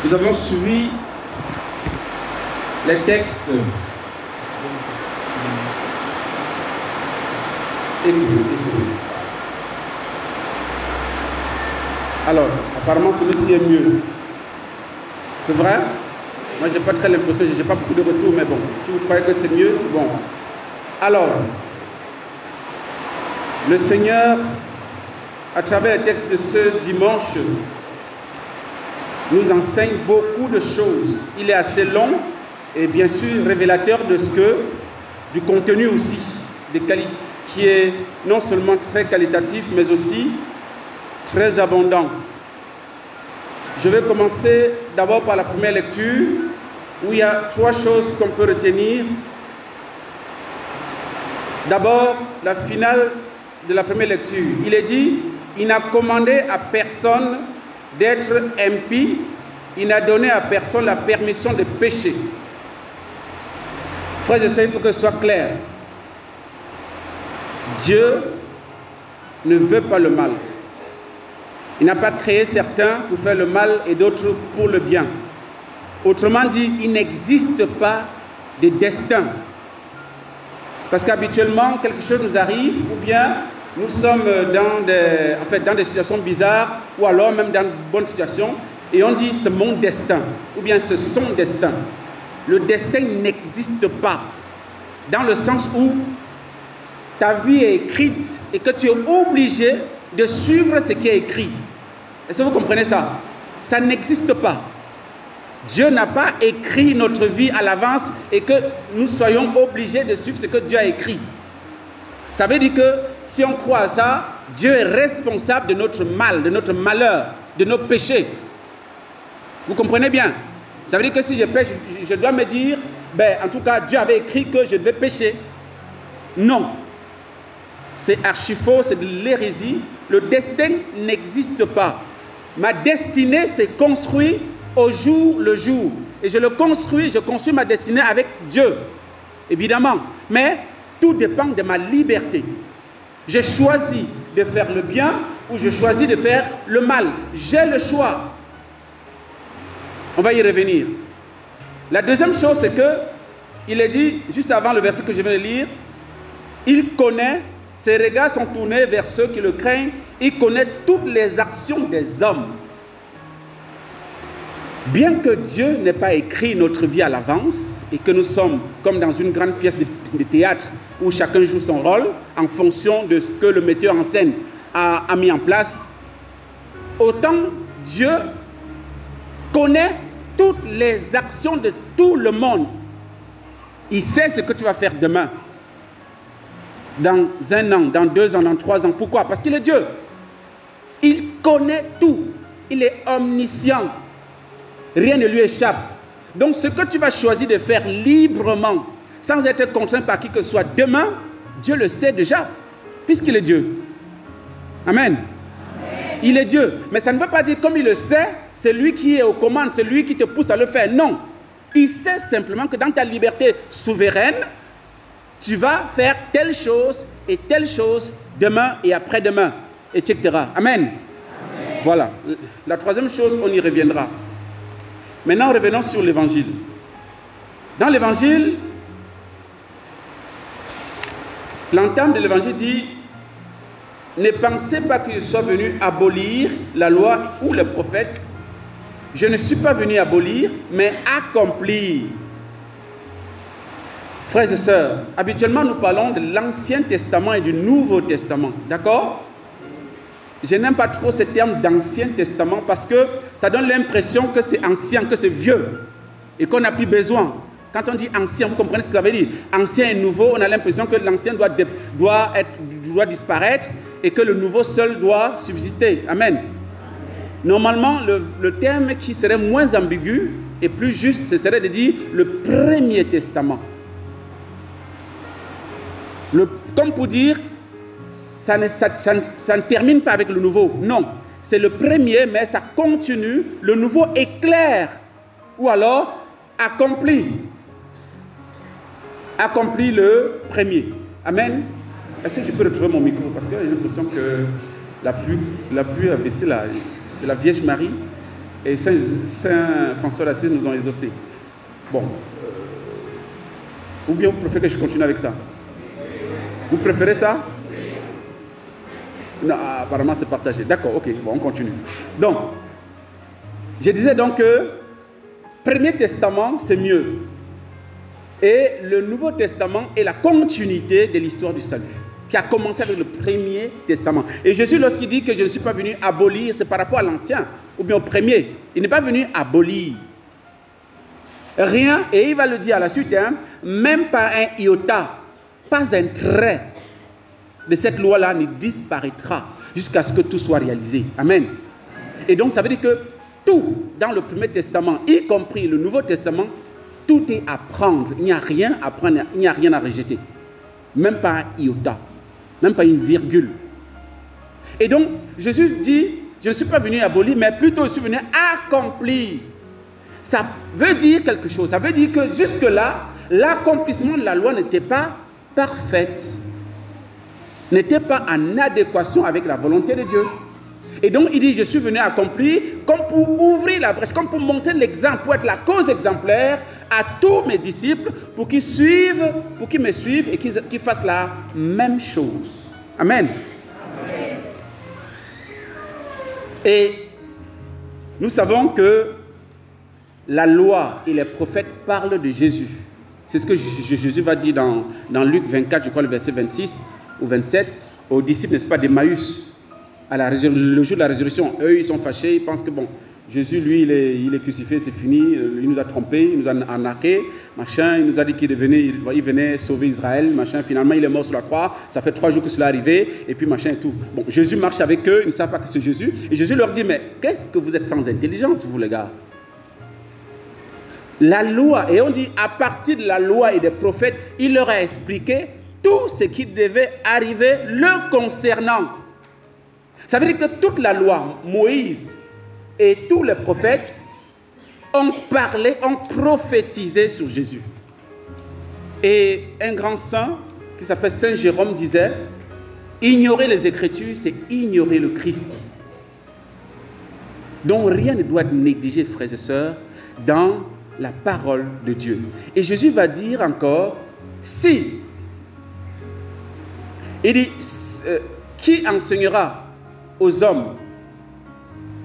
Nous avons suivi les textes Alors, apparemment celui-ci est mieux. C'est vrai? Moi, j'ai pas très l'impression, j'ai pas beaucoup de retours, mais bon, si vous croyez que c'est mieux, c'est bon. Alors, le Seigneur, à travers les textes de ce dimanche, nous enseigne beaucoup de choses. Il est assez long et bien sûr révélateur de ce que, du contenu aussi, qui est non seulement très qualitatif, mais aussi très abondant. Je vais commencer d'abord par la première lecture, où il y a 3 choses qu'on peut retenir. D'abord, la finale de la première lecture. Il est dit, il n'a commandé à personne d'être impie, il n'a donné à personne la permission de pécher. Frères et sœurs, il faut que ce soit clair. Dieu ne veut pas le mal. Il n'a pas créé certains pour faire le mal et d'autres pour le bien. Autrement dit, il n'existe pas de destin. Parce qu'habituellement, quelque chose nous arrive, ou bien nous sommes dans des situations bizarres, ou alors même dans de bonnes situations, et on dit c'est mon destin, ou bien c'est son destin. Le destin n'existe pas, dans le sens où ta vie est écrite et que tu es obligé de suivre ce qui est écrit. Est-ce que vous comprenez ça? Ça n'existe pas. Dieu n'a pas écrit notre vie à l'avance et que nous soyons obligés de suivre ce que Dieu a écrit. Ça veut dire que si on croit à ça, Dieu est responsable de notre mal, de notre malheur, de nos péchés. Vous comprenez bien? Ça veut dire que si je pêche, je dois me dire, en tout cas, Dieu avait écrit que je devais pécher. Non. C'est archi faux, c'est de l'hérésie. Le destin n'existe pas. Ma destinée s'est construite au jour le jour. Et je construis ma destinée avec Dieu, évidemment. Mais tout dépend de ma liberté. J'ai choisi de faire le bien ou je choisis de faire le mal. J'ai le choix. On va y revenir. La deuxième chose, c'est que il est dit, juste avant le verset que je viens de lire, il connaît, ses regards sont tournés vers ceux qui le craignent, il connaît toutes les actions des hommes. Bien que Dieu n'ait pas écrit notre vie à l'avance et que nous sommes comme dans une grande pièce de théâtre où chacun joue son rôle en fonction de ce que le metteur en scène a mis en place, autant Dieu connaît toutes les actions de tout le monde. Il sait ce que tu vas faire demain, dans 1 an, dans 2 ans, dans 3 ans. Pourquoi? Parce qu'il est Dieu. Il connaît tout. Il est omniscient. Rien ne lui échappe. Donc ce que tu vas choisir de faire librement, sans être contraint par qui que ce soit demain, Dieu le sait déjà, puisqu'il est Dieu. Amen. Amen. Il est Dieu. Mais ça ne veut pas dire comme il le sait, c'est lui qui est aux commandes, c'est lui qui te pousse à le faire. Non. Il sait simplement que dans ta liberté souveraine, tu vas faire telle chose et telle chose demain et après-demain, etc. Amen. Amen. Voilà. La troisième chose, on y reviendra. Maintenant, revenons sur l'évangile. Dans l'évangile, l'entame de l'évangile dit: ne pensez pas que je sois venu abolir la loi ou les prophètes. Je ne suis pas venu abolir, mais accomplir. Frères et sœurs, habituellement nous parlons de l'Ancien Testament et du Nouveau Testament. D'accord? Je n'aime pas trop ce terme d'Ancien Testament parce que ça donne l'impression que c'est ancien, que c'est vieux et qu'on n'a plus besoin. Quand on dit ancien, vous comprenez ce que ça veut dire? Ancien et nouveau, on a l'impression que l'ancien doit disparaître et que le nouveau seul doit subsister. Amen. Normalement, le terme qui serait moins ambigu et plus juste, ce serait de dire le Premier Testament. Comme pour dire, ça ne termine pas avec le nouveau. Non, c'est le premier, mais ça continue. Le nouveau éclaire ou alors accomplit le premier. Amen. Est-ce que je peux retrouver mon micro? Parce que j'ai l'impression que la pluie a baissé là. C'est la Vierge Marie. Et Saint François d'Assise nous ont exaucés. Bon. Ou bien vous préférez que je continue avec ça? Vous préférez ça? Non, apparemment c'est partagé. D'accord, ok, bon, on continue. Donc, je disais donc que Premier Testament, c'est mieux. Et le Nouveau Testament est la continuité de l'histoire du salut, qui a commencé avec le Premier Testament. Et Jésus, lorsqu'il dit que je ne suis pas venu abolir, c'est par rapport à l'Ancien, ou bien au Premier. Il n'est pas venu abolir. Rien, et il va le dire à la suite, hein, même pas un iota, pas un trait de cette loi-là ne disparaîtra jusqu'à ce que tout soit réalisé. Amen. Et donc, ça veut dire que tout dans le Premier Testament, y compris le Nouveau Testament, tout est à prendre. Il n'y a rien à prendre, il n'y a rien à rejeter. Même pas un iota, même pas une virgule. Et donc, Jésus dit, je ne suis pas venu abolir, mais plutôt je suis venu accomplir. Ça veut dire quelque chose. Ça veut dire que jusque-là, l'accomplissement de la loi n'était pas parfaite, n'était pas en adéquation avec la volonté de Dieu. Et donc, il dit, je suis venu accomplir comme pour ouvrir la brèche, comme pour montrer l'exemple, pour être la cause exemplaire à tous mes disciples, pour qu'ils suivent, pour qu'ils me suivent et qu'ils fassent la même chose. Amen. Amen. Et nous savons que la loi et les prophètes parlent de Jésus. C'est ce que Jésus va dire dans Luc 24, je crois le verset 26 ou 27, aux disciples, n'est-ce pas, d'Emmaüs. Le jour de la résurrection, eux, ils sont fâchés, ils pensent que bon, Jésus, lui, il est crucifié, c'est fini, il nous a trompés, il nous a arnaqués, machin, il nous a dit qu'il venait sauver Israël, machin, finalement, il est mort sur la croix, ça fait 3 jours que cela est arrivé, et puis machin et tout. Bon, Jésus marche avec eux, ils ne savent pas que c'est Jésus, et Jésus leur dit, mais qu'est-ce que vous êtes sans intelligence, vous les gars? La loi, et on dit, à partir de la loi et des prophètes, il leur a expliqué tout ce qui devait arriver le concernant. Ça veut dire que toute la loi, Moïse et tous les prophètes ont parlé, ont prophétisé sur Jésus. Et un grand saint qui s'appelle Saint Jérôme disait, ignorer les Écritures, c'est ignorer le Christ. Donc rien ne doit être négligé, frères et sœurs, dans la parole de Dieu. Et Jésus va dire encore, si, il dit, qui enseignera aux hommes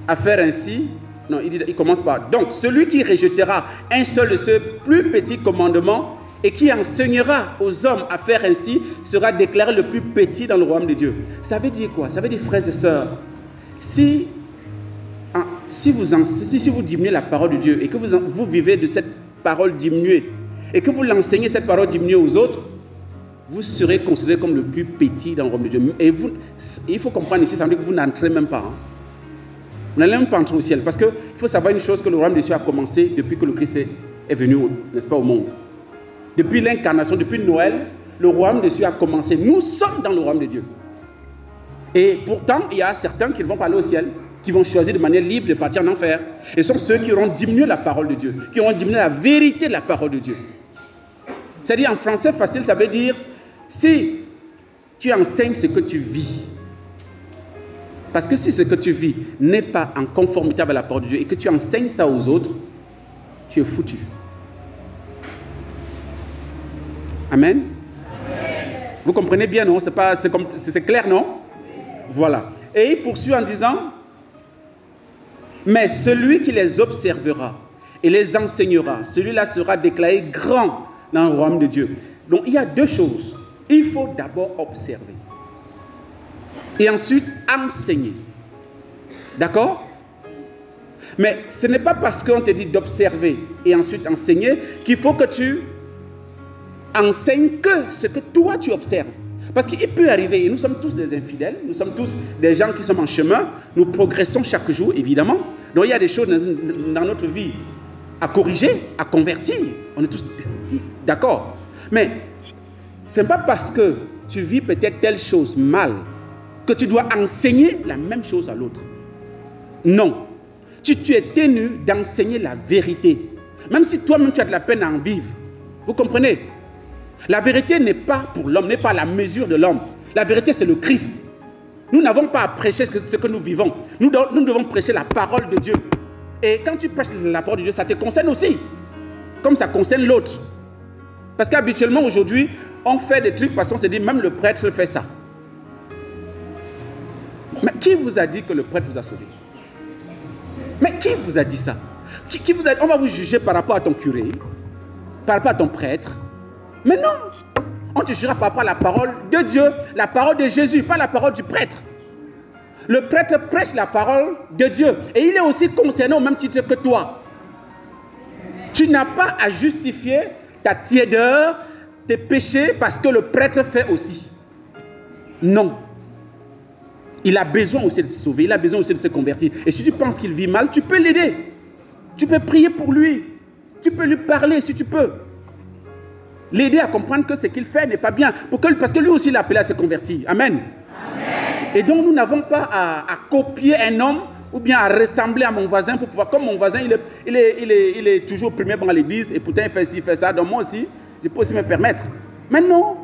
à faire ainsi? Non, il commence par, donc celui qui rejettera un seul de ce plus petit commandement et qui enseignera aux hommes à faire ainsi sera déclaré le plus petit dans le royaume de Dieu. Ça veut dire quoi? Ça veut dire, frères et sœurs, si vous diminuez la parole de Dieu et que vous vivez de cette parole diminuée et que vous l'enseignez cette parole diminuée aux autres, vous serez considéré comme le plus petit dans le royaume de Dieu. Et il faut comprendre ici, ça veut dire que vous n'entrez même pas. Hein. Vous n'allez même pas entrer au ciel. Parce qu'il faut savoir une chose, que le royaume de Dieu a commencé depuis que le Christ est venu, n'est-ce pas, au monde. Depuis l'incarnation, depuis Noël, le royaume de Dieu a commencé. Nous sommes dans le royaume de Dieu. Et pourtant, il y a certains qui ne vont pas aller au ciel, qui vont choisir de manière libre de partir en enfer. Et ce sont ceux qui auront diminué la parole de Dieu, qui auront diminué la vérité de la parole de Dieu. C'est-à-dire, en français facile, ça veut dire, si tu enseignes ce que tu vis, parce que si ce que tu vis n'est pas en conformité avec la parole de Dieu et que tu enseignes ça aux autres, tu es foutu. Amen. Amen. Vous comprenez bien, non? C'est clair, non? Voilà. Et il poursuit en disant, mais celui qui les observera et les enseignera, celui-là sera déclaré grand dans le royaume de Dieu. Donc il y a deux choses. Il faut d'abord observer. Et ensuite enseigner. D'accord? Mais ce n'est pas parce qu'on te dit d'observer et ensuite enseigner qu'il faut que tu enseignes que ce que toi tu observes. Parce qu'il peut arriver, et nous sommes tous des infidèles, nous sommes tous des gens qui sont en chemin, nous progressons chaque jour, évidemment. Donc il y a des choses dans notre vie à corriger, à convertir. On est tous d'accord. Mais ce n'est pas parce que tu vis peut-être telle chose mal que tu dois enseigner la même chose à l'autre. Non. Tu es tenu d'enseigner la vérité. Même si toi-même tu as de la peine à en vivre. Vous comprenez? La vérité n'est pas pour l'homme, n'est pas la mesure de l'homme. La vérité, c'est le Christ. Nous n'avons pas à prêcher ce que nous vivons. Nous devons prêcher la parole de Dieu. Et quand tu prêches la parole de Dieu, ça te concerne aussi. Comme ça concerne l'autre. Parce qu'habituellement, aujourd'hui, on fait des trucs parce qu'on se dit, même le prêtre fait ça. Mais qui vous a dit que le prêtre vous a sauvé? Mais qui vous a dit ça? Qui vous a dit, on va vous juger par rapport à ton curé, par rapport à ton prêtre. Mais non, on te jugera par rapport à la parole de Dieu, la parole de Jésus, pas la parole du prêtre. Le prêtre prêche la parole de Dieu et il est aussi concerné au même titre que toi. Tu n'as pas à justifier ta tiédeur, tes péchés parce que le prêtre fait aussi. Non. Il a besoin aussi de se sauver, il a besoin aussi de se convertir. Et si tu penses qu'il vit mal, tu peux l'aider. Tu peux prier pour lui. Tu peux lui parler si tu peux. L'aider à comprendre que ce qu'il fait n'est pas bien. Parce que lui aussi, il a appelé à se convertir. Amen. Amen. Et donc, nous n'avons pas à copier un homme ou bien à ressembler à mon voisin pour pouvoir... Comme mon voisin, il est toujours premier dans l'église et pourtant il fait ci, il fait ça. Donc moi aussi, je peux aussi me permettre. Mais non.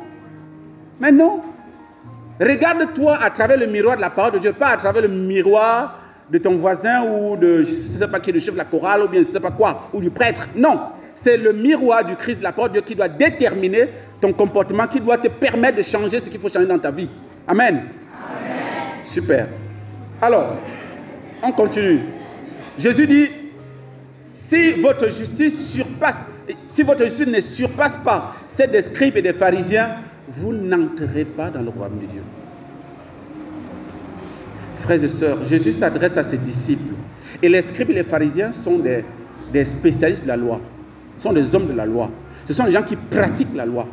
Mais non. Regarde-toi à travers le miroir de la parole de Dieu, pas à travers le miroir de ton voisin ou de, je ne sais pas qui est le chef de la chorale ou bien je ne sais pas quoi, ou du prêtre. Non, c'est le miroir du Christ, de la parole de Dieu qui doit déterminer ton comportement, qui doit te permettre de changer ce qu'il faut changer dans ta vie. Amen. Amen. Super. Alors, on continue. Jésus dit, si votre justice ne surpasse pas celle des scribes et des pharisiens, vous n'entrerez pas dans le royaume de Dieu. Frères et sœurs, Jésus s'adresse à ses disciples. Et les scribes et les pharisiens sont des spécialistes de la loi. Ce sont des hommes de la loi. Ce sont des gens qui pratiquent la loi.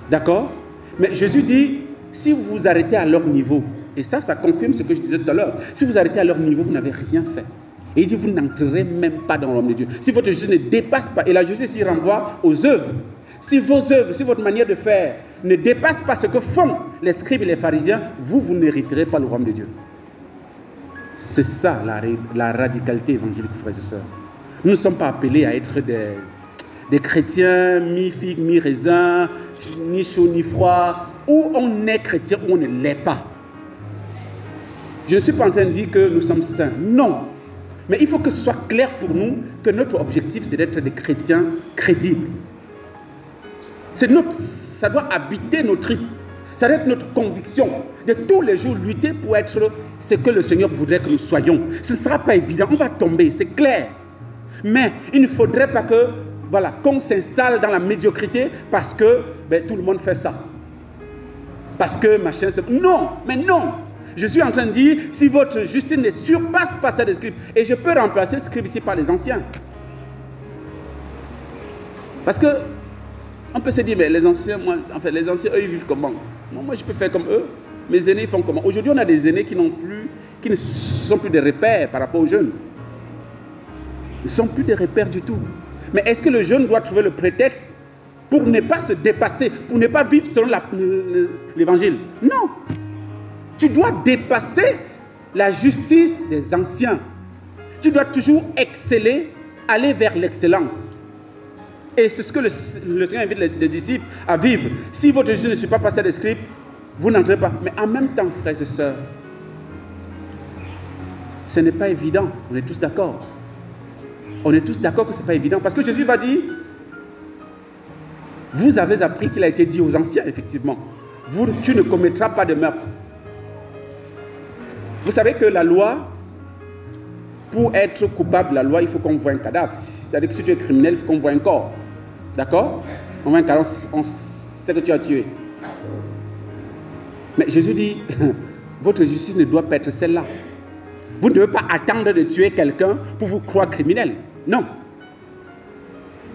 D'accord? Mais Jésus dit, si vous vous arrêtez à leur niveau, et ça confirme ce que je disais tout à l'heure, si vous arrêtez à leur niveau, vous n'avez rien fait. Et il dit, vous n'entrerez même pas dans le royaume de Dieu. Si votre justice ne dépasse pas, et la justice il renvoie aux œuvres. Si vos œuvres, si votre manière de faire ne dépasse pas ce que font les scribes et les pharisiens, vous n'hériterez pas le royaume de Dieu. C'est ça la radicalité évangélique, frères et sœurs. Nous ne sommes pas appelés à être des chrétiens mi-figue, mi-raisin, ni chaud, ni froid, ou on est chrétien ou on ne l'est pas. Je ne suis pas en train de dire que nous sommes saints. Non. Mais il faut que ce soit clair pour nous que notre objectif, c'est d'être des chrétiens crédibles. Ça doit habiter nos tripes. Ça doit être notre conviction de tous les jours lutter pour être ce que le Seigneur voudrait que nous soyons. Ce ne sera pas évident, on va tomber, c'est clair. Mais il ne faudrait pas que, voilà, qu'on s'installe dans la médiocrité parce que tout le monde fait ça. Parce que machin, c'est... Non, mais non. Je suis en train de dire, si votre justice ne surpasse pas celle des scribes, et je peux remplacer les scribes ici par les anciens. Parce que on peut se dire, mais les anciens, les anciens, eux, ils vivent comment? Moi, je peux faire comme eux. Mes aînés, ils font comment? Aujourd'hui, on a des aînés qui ne sont plus des repères par rapport aux jeunes. Ils ne sont plus des repères du tout. Mais est-ce que le jeune doit trouver le prétexte pour ne pas se dépasser, pour ne pas vivre selon l'évangile? Non. Tu dois dépasser la justice des anciens. Tu dois toujours exceller, aller vers l'excellence. Et c'est ce que le Seigneur invite les disciples à vivre. Si votre justice ne suit pas passer des scribes, vous n'entrez pas. Mais en même temps, frères et sœurs, ce n'est pas évident. On est tous d'accord. On est tous d'accord que ce n'est pas évident. Parce que Jésus va dire, vous avez appris qu'il a été dit aux anciens, effectivement, tu ne commettras pas de meurtre. Vous savez que la loi, pour être coupable de la loi, il faut qu'on voie un cadavre. C'est-à-dire que si tu es criminel, il faut qu'on voie un corps. D'accord? On voit un cadavre, on sait que tu as tué. Mais Jésus dit, votre justice ne doit pas être celle-là. Vous ne devez pas attendre de tuer quelqu'un pour vous croire criminel. Non.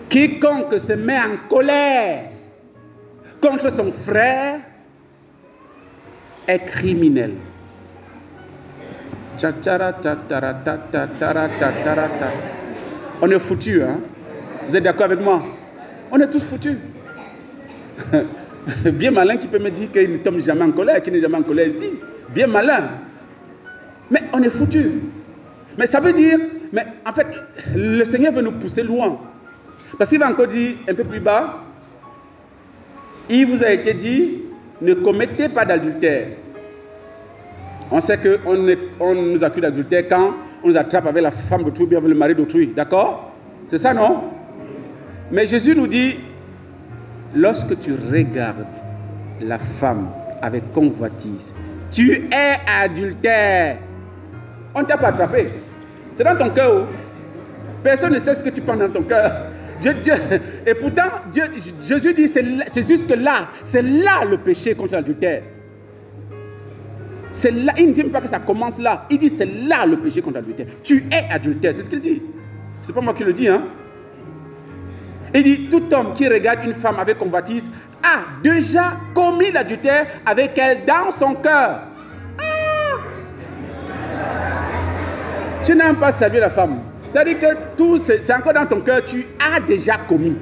Quiconque se met en colère contre son frère est criminel. On est foutus, hein? Vous êtes d'accord avec moi? On est tous foutus. Bien malin qui peut me dire qu'il ne tombe jamais en colère, qu'il n'est jamais en colère ici. Bien malin. Mais on est foutus. Mais ça veut dire, mais en fait, le Seigneur veut nous pousser loin. Parce qu'il va encore dire un peu plus bas, il vous a été dit, ne commettez pas d'adultère. On sait qu'on nous accuse d'adultère quand on nous attrape avec la femme d'autrui, bien avec le mari d'autrui. D'accord? C'est ça, non? Mais Jésus nous dit, lorsque tu regardes la femme avec convoitise, tu es adultère. On ne t'a pas attrapé. C'est dans ton cœur. Personne ne sait ce que tu penses dans ton cœur. Et pourtant, Jésus dit, c'est jusque là. C'est là le péché contre l'adultère. C'est là, il ne dit pas que ça commence là. Il dit, c'est là le péché contre l'adultère. Tu es adultère, c'est ce qu'il dit. C'est pas moi qui le dis, hein. Il dit, tout homme qui regarde une femme avec convoitise a déjà commis l'adultère avec elle dans son cœur. Tu n'as même pas salué la femme. C'est-à-dire que tout, c'est encore dans ton cœur, tu as déjà commis.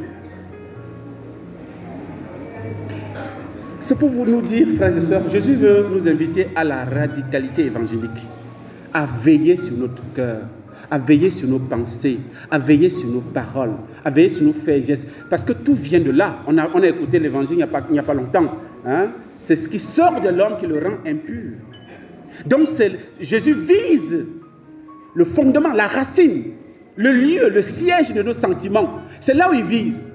C'est pour vous nous dire, frères et sœurs, Jésus veut nous inviter à la radicalité évangélique, à veiller sur notre cœur, à veiller sur nos pensées, à veiller sur nos paroles, à veiller sur nos faits et gestes. Parce que tout vient de là. On a écouté l'évangile il n'y a pas longtemps. Hein? C'est ce qui sort de l'homme qui le rend impur. Donc Jésus vise le fondement, la racine, le lieu, le siège de nos sentiments. C'est là où il vise.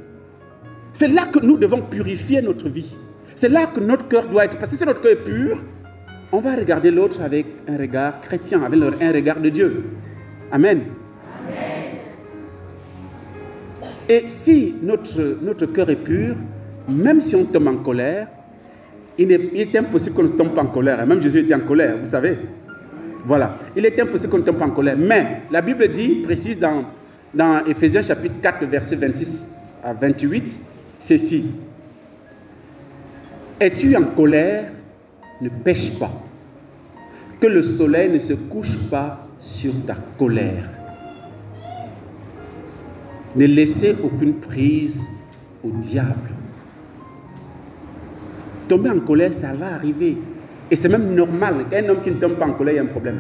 C'est là que nous devons purifier notre vie. C'est là que notre cœur doit être. Parce que si notre cœur est pur, on va regarder l'autre avec un regard chrétien, avec un regard de Dieu. Amen. Amen. Et si notre cœur est pur, même si on tombe en colère, il est impossible qu'on ne tombe pas en colère. Même Jésus était en colère, vous savez. Voilà. Il est impossible qu'on ne tombe pas en colère. Mais la Bible dit, précise dans Éphésiens chapitre 4, verset 26 à 28, ceci. Es-tu en colère? Ne pêche pas. Que le soleil ne se couche pas sur ta colère. Ne laissez aucune prise au diable. Tomber en colère, ça va arriver. Et c'est même normal. Un homme qui ne tombe pas en colère, il y a un problème.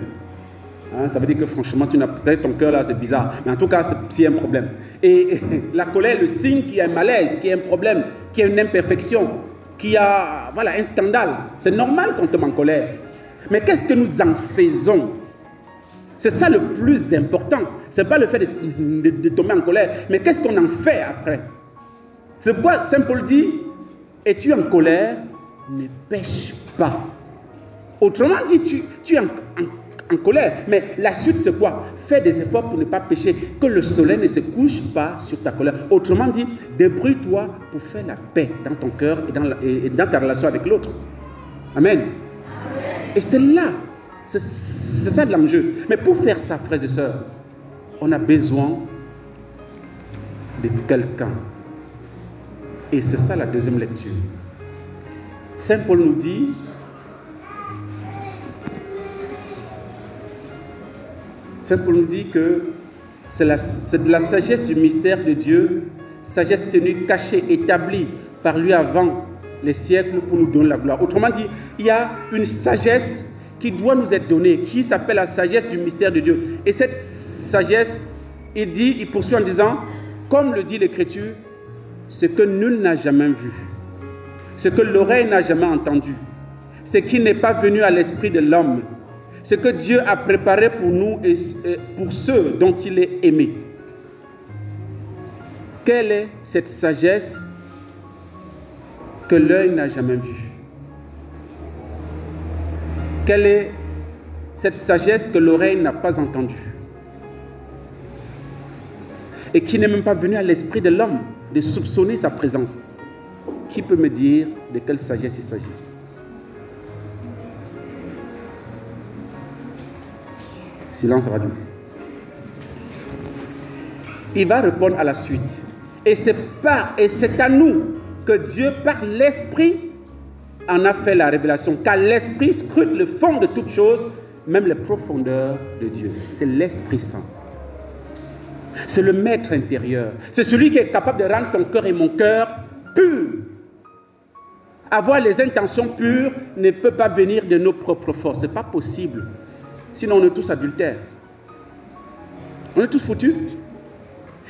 Hein, ça veut dire que franchement, tu n'as peut-être ton cœur là, c'est bizarre. Mais en tout cas, c'est un problème. Et la colère est le signe qu'il y a un malaise, qu'il y a un problème, qu'il y a une imperfection, qu'il y a un scandale. C'est normal qu'on tombe en colère. Mais qu'est-ce que nous en faisons? C'est ça le plus important. Ce n'est pas le fait de tomber en colère, mais qu'est-ce qu'on en fait après? C'est pourquoi Saint Paul dit, es-tu en colère? Ne pêche pas. Autrement dit, tu es en colère. Mais la suite, c'est quoi? Fais des efforts pour ne pas pécher. Que le soleil ne se couche pas sur ta colère. Autrement dit, débrouille-toi pour faire la paix dans ton cœur et dans ta relation avec l'autre. Amen. Et c'est là, c'est ça de l'enjeu. Mais pour faire ça, frères et sœurs, on a besoin de quelqu'un. Et c'est ça la deuxième lecture. Saint Paul nous dit, que c'est de la sagesse du mystère de Dieu, sagesse tenue, cachée, établie par lui avant les siècles pour nous donner la gloire. Autrement dit, il y a une sagesse qui doit nous être donnée, qui s'appelle la sagesse du mystère de Dieu. Et cette sagesse, il poursuit en disant, comme le dit l'Écriture, ce que nul n'a jamais vu, ce que l'oreille n'a jamais entendu, ce qui n'est pas venu à l'esprit de l'homme, ce que Dieu a préparé pour nous et pour ceux dont il est aimé. Quelle est cette sagesse que l'œil n'a jamais vue? Quelle est cette sagesse que l'oreille n'a pas entendue? Et qui n'est même pas venue à l'esprit de l'homme de soupçonner sa présence? Qui peut me dire de quelle sagesse il s'agit? Silence radio. Il va répondre à la suite. Et c'est à nous que Dieu, par l'Esprit, en a fait la révélation. Car l'Esprit scrute le fond de toutes choses, même les profondeurs de Dieu. C'est l'Esprit Saint. C'est le maître intérieur. C'est celui qui est capable de rendre ton cœur et mon cœur purs. Avoir les intentions pures ne peut pas venir de nos propres forces. Ce n'est pas possible. Sinon, on est tous adultères. On est tous foutus.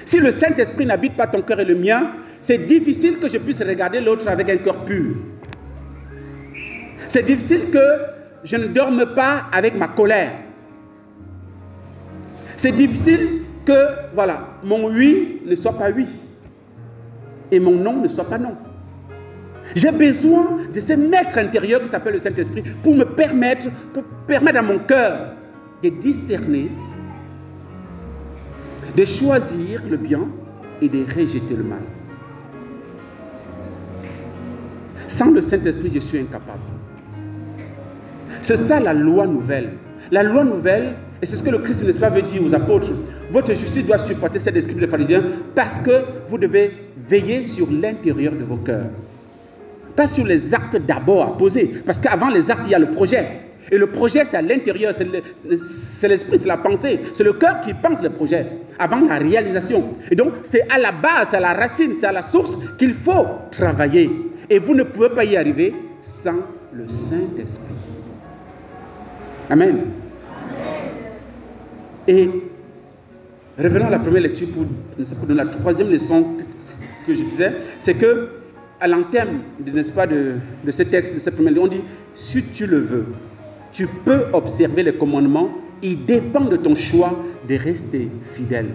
Si le Saint-Esprit n'habite pas ton cœur et le mien, c'est difficile que je puisse regarder l'autre avec un cœur pur. C'est difficile que je ne dorme pas avec ma colère. C'est difficile que, voilà, mon oui ne soit pas oui. Et mon non ne soit pas non. J'ai besoin de ce maître intérieur qui s'appelle le Saint-Esprit pour permettre à mon cœur de discerner, de choisir le bien et de rejeter le mal. Sans le Saint-Esprit, je suis incapable. C'est ça la loi nouvelle. La loi nouvelle, et c'est ce que le Christ, n'est-ce pas, veut dire aux apôtres. Votre justice doit supporter cet esprit des pharisiens parce que vous devez veiller sur l'intérieur de vos cœurs. Pas sur les actes d'abord à poser. Parce qu'avant les actes, il y a le projet. Et le projet, c'est à l'intérieur, c'est l'esprit, c'est la pensée. C'est le cœur qui pense le projet avant la réalisation. Et donc, c'est à la base, c'est à la racine, c'est à la source qu'il faut travailler. Et vous ne pouvez pas y arriver sans le Saint-Esprit. Amen. Et revenons à la première lecture pour donner la troisième leçon que je disais, c'est que à l'entame, n'est-ce pas, de ce texte, de cette première lecture, on dit, si tu le veux, tu peux observer les commandements, il dépend de ton choix de rester fidèle.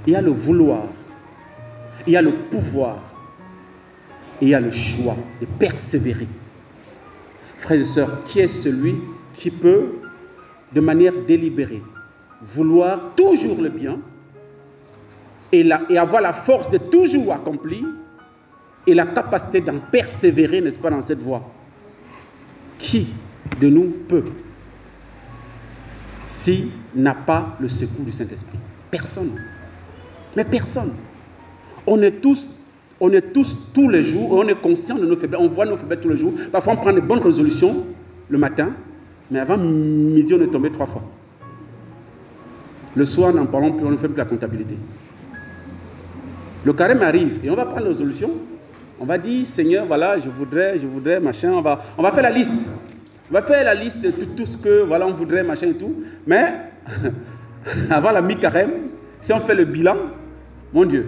Il y a le vouloir, il y a le pouvoir, et il y a le choix de persévérer. Frères et sœurs, qui est celui qui peut, de manière délibérée, vouloir toujours le bien et avoir la force de toujours accomplir et la capacité d'en persévérer, n'est-ce pas, dans cette voie? Qui de nous peut, s'il n'a pas le secours du Saint-Esprit? Personne. Mais personne. On est tous tous les jours, on est conscient de nos faiblesses, on voit nos faiblesses tous les jours. Parfois on prend des bonnes résolutions le matin, mais avant midi on est tombé 3 fois. Le soir, n'en parlons plus, on ne fait plus la comptabilité. Le carême arrive et on va prendre la résolution. On va dire, Seigneur, voilà, je voudrais, machin. On va faire la liste. On va faire la liste de tout ce que, voilà, on voudrait, machin et tout. Mais, avant la mi-carême, si on fait le bilan, mon Dieu,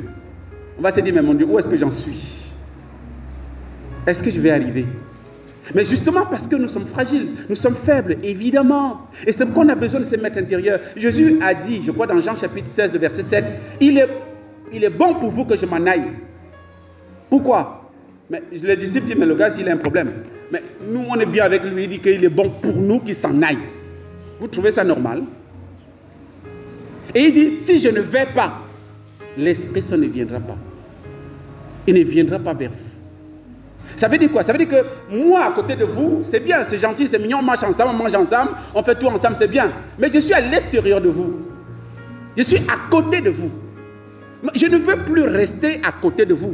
on va se dire, mais mon Dieu, où est-ce que j'en suis? Est-ce que je vais arriver? Mais justement parce que nous sommes fragiles, nous sommes faibles, évidemment. Et c'est pourquoi on a besoin de ce maître intérieur. Jésus a dit, je crois dans Jean chapitre 16, le verset 7, il est bon pour vous que je m'en aille. Pourquoi? Mais les disciples disent, mais le gars, il a un problème. Mais nous, on est bien avec lui, il dit qu'il est bon pour nous qu'il s'en aille. Vous trouvez ça normal? Et il dit, si je ne vais pas, l'Esprit Saint ne viendra pas. Il ne viendra pas vers vous. Ça veut dire quoi? Ça veut dire que moi, à côté de vous, c'est bien, c'est gentil, c'est mignon, on marche ensemble, on mange ensemble, on fait tout ensemble, c'est bien. Mais je suis à l'extérieur de vous. Je suis à côté de vous. Je ne veux plus rester à côté de vous.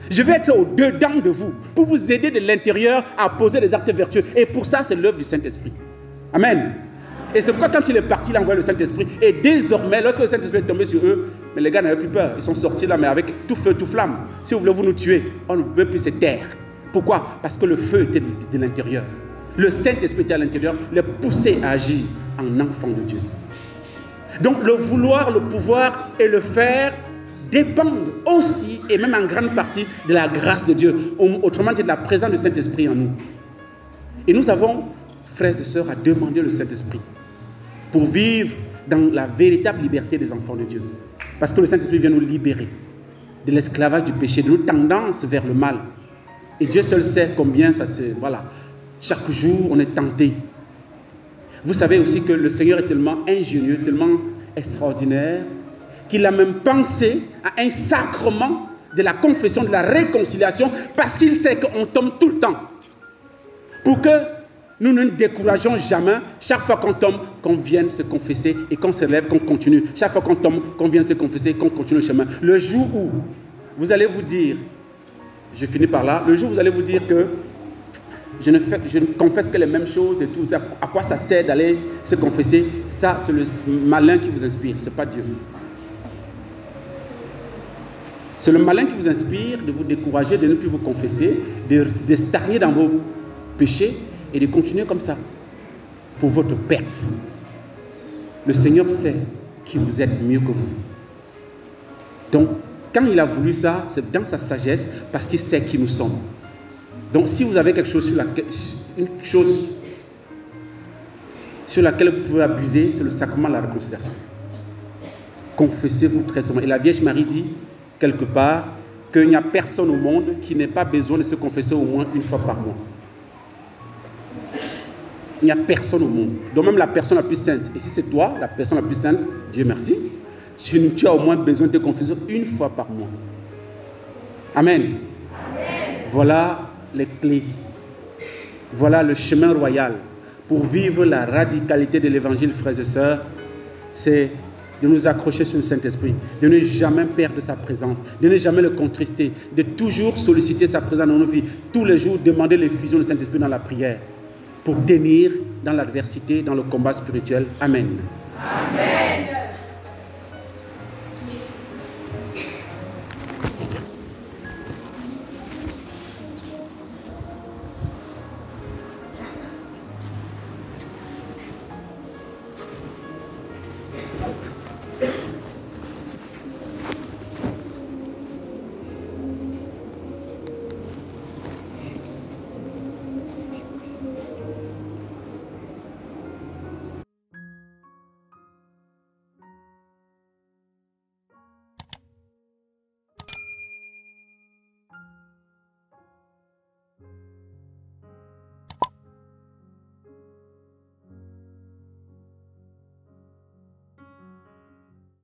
Je vais être au-dedans de vous pour vous aider de l'intérieur à poser des actes vertueux. Et pour ça, c'est l'œuvre du Saint-Esprit. Amen. Et c'est pourquoi quand il est parti, il a envoyé le Saint-Esprit. Et désormais, lorsque le Saint-Esprit est tombé sur eux, mais les gars n'avaient plus peur. Ils sont sortis là, mais avec tout feu, tout flamme. Si vous voulez vous nous tuer, on ne veut plus se taire. Pourquoi? Parce que le feu était de l'intérieur. Le Saint-Esprit était à l'intérieur, les poussait à agir en enfant de Dieu. Donc le vouloir, le pouvoir et le faire dépendent aussi, et même en grande partie, de la grâce de Dieu. Autrement dit, de la présence du Saint-Esprit en nous. Et nous avons, frères et sœurs, à demander le Saint-Esprit pour vivre dans la véritable liberté des enfants de Dieu. Parce que le Saint-Esprit vient nous libérer de l'esclavage du péché, de nos tendances vers le mal. Et Dieu seul sait combien ça c'est. Voilà. Chaque jour, on est tenté. Vous savez aussi que le Seigneur est tellement ingénieux, tellement extraordinaire, qu'il a même pensé à un sacrement de la confession, de la réconciliation, parce qu'il sait qu'on tombe tout le temps. Pour que nous ne nous décourageons jamais, chaque fois qu'on tombe, qu'on vienne se confesser et qu'on se lève, qu'on continue. Chaque fois qu'on tombe, qu'on vienne se confesser et qu'on continue le chemin. Le jour où vous allez vous dire, je finis par là, le jour où vous allez vous dire que je ne confesse que les mêmes choses et tout, à quoi ça sert d'aller se confesser, ça c'est le malin qui vous inspire, ce n'est pas Dieu. C'est le malin qui vous inspire de vous décourager, de ne plus vous confesser, de stagner dans vos péchés et de continuer comme ça pour votre perte. Le Seigneur sait qui vous êtes mieux que vous. Donc, quand il a voulu ça, c'est dans sa sagesse, parce qu'il sait qui nous sommes. Donc, si vous avez quelque chose une chose sur laquelle vous pouvez abuser, c'est le sacrement de la réconciliation. confessez-vous très souvent. Et la Vierge Marie dit, quelque part, qu'il n'y a personne au monde qui n'ait pas besoin de se confesser au moins une fois par mois. Il n'y a personne au monde. Donc même la personne la plus sainte. Et si c'est toi, la personne la plus sainte, Dieu merci, tu as au moins besoin de te confesser une fois par mois. Amen. Amen. Voilà les clés. Voilà le chemin royal. Pour vivre la radicalité de l'évangile, frères et sœurs, c'est de nous accrocher sur le Saint-Esprit, de ne jamais perdre sa présence, de ne jamais le contrister, de toujours solliciter sa présence dans nos vies, tous les jours demander l'effusion du Saint-Esprit dans la prière, pour tenir dans l'adversité, dans le combat spirituel. Amen. Amen.